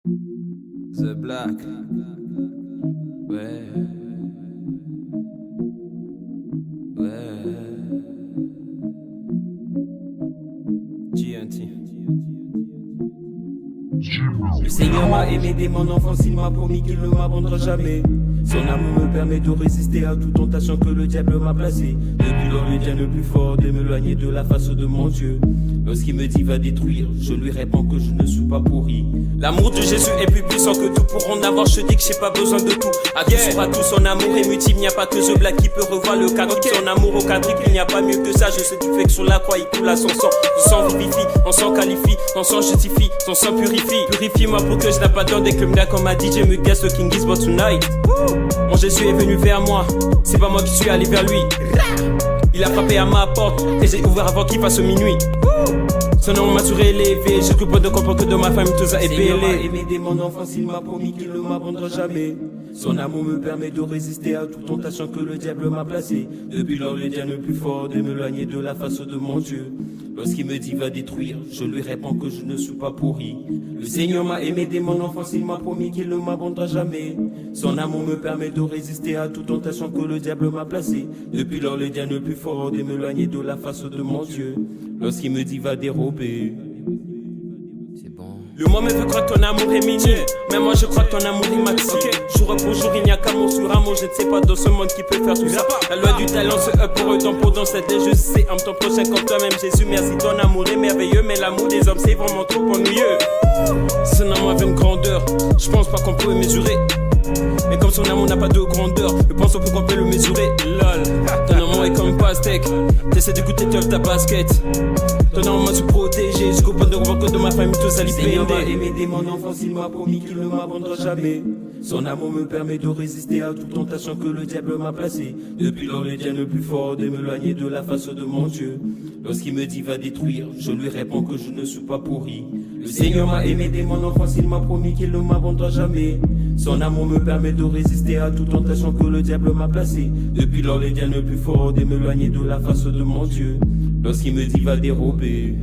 The Black. Ouais. Ouais. GNT. Le Seigneur m'a aimé dès mon enfance, il m'a promis qu'il ne m'abandonnera jamais. Son amour me permet de résister à toute tentation que le diable m'a placée. Depuis lors, le diable le plus fort de m'éloigner de la face de mon Dieu. Lorsqu'il me dit va détruire, je lui réponds que je ne suis pas pourri. L'amour de Jésus est plus puissant que tout. Pour en avoir, je dis que j'ai pas besoin de tout. À tout sera tout, son amour est multiple. Il n'y a pas que The Black qui peut revoir le cadre. Son amour au quadruple, il n'y a pas mieux que ça. Je sais du fait que sur la croix, il coule à son sang. Son sang vivifie, on s'en qualifie, son sang justifie, son sang purifie. Purifie-moi pour que je n'ai pas dans des clubs là comme a DJ me guess the king is but tonight. Mon Jésus est venu vers moi, c'est pas moi qui suis allé vers lui. Il a frappé à ma porte et j'ai ouvert avant qu'il fasse minuit. Son nom m'a toujours élevé, j'ai cru pas de comprendre que de ma famille tout ça est bélé. Il m'a aimé dès mon enfance, il m'a promis qu'il ne m'abandonnera jamais. Son amour me permet de résister à toute tentation que le diable m'a placée. Depuis lors, le diable le plus fort de m'éloigner de la face de mon Dieu. Lorsqu'il me dit va détruire, je lui réponds que je ne suis pas pourri. Le Seigneur m'a aimé dès mon enfance, il m'a promis qu'il ne m'abandonnera jamais. Son amour me permet de résister à toute tentation que le diable m'a placée. Depuis lors, le diable le plus fort de m'éloigner de la face de mon Dieu. Lorsqu'il me dit va dérober. C'est bon. Le monde me veut croire que ton amour est mini, mais moi je crois que ton amour est maxi. Jour pour jour, il n'y a qu'amour sur amour. Je ne sais pas dans ce monde qui peut faire tout ça. La loi du talent se up pour eux, donc pour dans cette je sais. Aime ton prochain comme toi-même, Jésus. Merci, ton amour est merveilleux, mais l'amour des hommes c'est vraiment trop ennuyeux. Si son amour avait une grandeur, je pense pas qu'on peut mesurer. Mais comme son amour n'a pas de grandeur, je pense qu'on peut le mesurer. Lol, ton amour est comme une pastèque. T'essaies d'écouter ta basket. Ton amour m'a su protéger. Jusqu'au point de revoir que de ma famille tout ça lui pédé. Il m'a aimé dès mon enfance, il m'a promis qu'il ne m'abandonnera jamais. Son amour me permet de résister à toute tentation que le diable m'a placée. Depuis lors, le diable le plus fort de m'éloigner de la face de mon Dieu. Lorsqu'il me dit va détruire, je lui réponds que je ne suis pas pourri. Le Seigneur m'a aimé dès mon enfance, il m'a promis qu'il ne m'abandonnera jamais. Son amour me permet de résister à toute tentation que le diable m'a placée. Depuis lors, le diable le plus fort de m'éloigner de la face de mon Dieu. Lorsqu'il me dit va dérober.